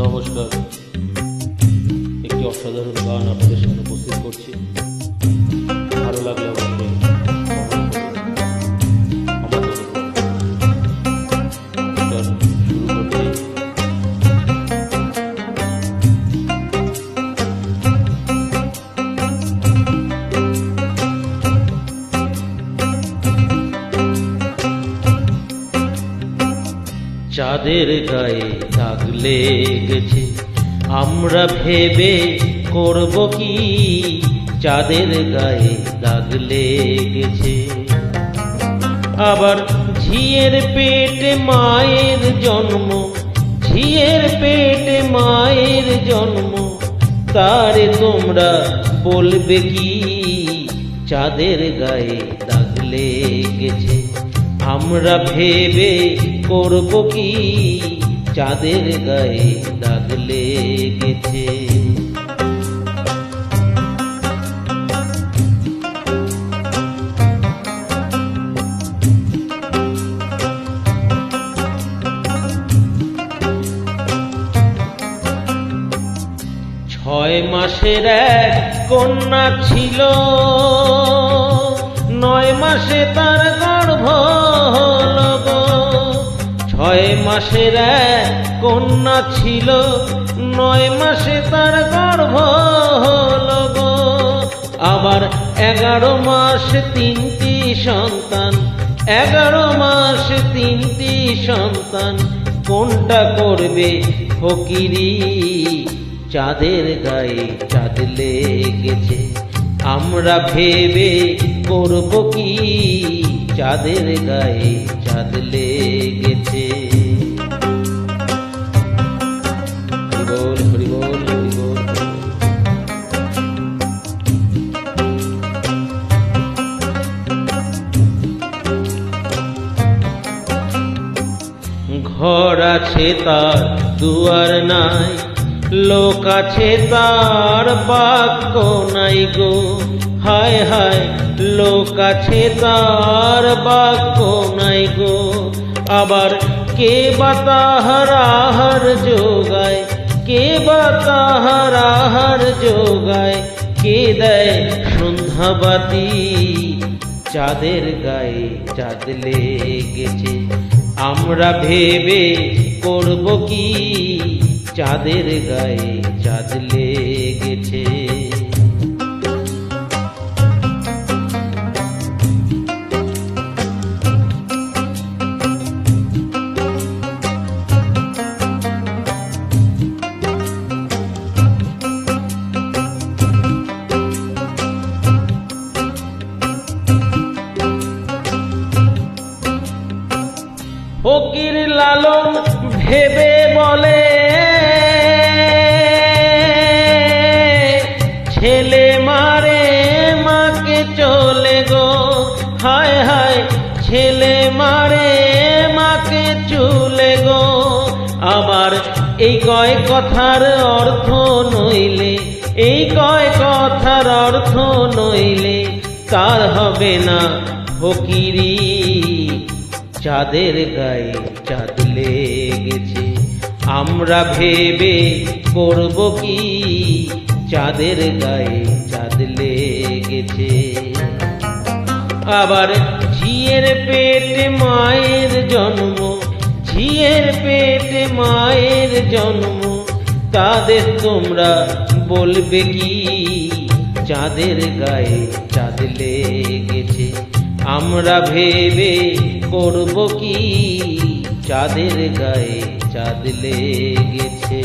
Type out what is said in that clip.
নমস্কার, একটি অসাধারণ গান আপনাদের সামনে উপস্থিত করছি। ভালো লাগলে অবশ্যই শুরু করছি। চাঁদের গায়ে দাগ লেগেছে, আমরা ভেবে করব কি? চাঁদের গায়ে দাগ লেগেছে, আবার ঝিয়ের পেটে মায়ের জন্ম, ঝিয়ের পেটে মায়ের জন্ম, তারে তোমরা বলবে কি? চাঁদের গায়ে দাগ লেগেছে, আমরা ভেবে করব কি? চাঁদের গায়ে দাগ লেগেছে। ছয় মাসের এক কন্যা ছিল, 9 মাসে তার গর্ভ হল গো। 6 মাসের এক কন্যা ছিল, 9 মাসে তার গর্ভ হল গো। আবার 11 মাস 3টি সন্তান, 11 মাস 3টি সন্তান, কোনটা করবে ফকিরি? চাঁদের গায়ে চাঁদ লেগেছে, আমরা ভেবে করব কি? চাঁদের গায়ে চাঁদ লেগেছে। হরিবোল হরিবোল হরিবোল। ঘর আছে তার দুয়ার নাই, লোক আছে তার বাক্য নাই গো। হায় হায়, লোক আছে তার বাক্য নাই গো। আবার কে বা তাহার আহার যোগায়, কে বা তাহার আহার যোগায়, কে দেয় সন্ধ্যাবাতি? চাঁদের গায়ে চাঁদ লেগেছে, আমরা ভেবে করব কি? চাঁদের গায়ে চাঁদ লেগেছে। ফকির লালন ভেবে বলে, ছেলে মারে মাকে চলে গো। হায় হায়, ছেলে মারে মাকে চলে গো। আবার এই কয় কথার অর্থ নইলে, এই কয় কথার অর্থ নইলে তার হবে না ফকিরি। চাঁদের গায়ে চাঁদ লেগেছে, আমরা ভেবে করব কি? চাঁদের গায়ে চাঁদ লেগেছে। আবার ঝিয়ের পেটে মায়ের জন্ম, ঝিয়ের পেটে মায়ের জন্ম, তাদের তোমরা বলবে কি? চাঁদের গায়ে চাঁদ লেগেছে, আমরা ভেবে করব কি? চাঁদের গায়ে চাঁদ লেগেছে।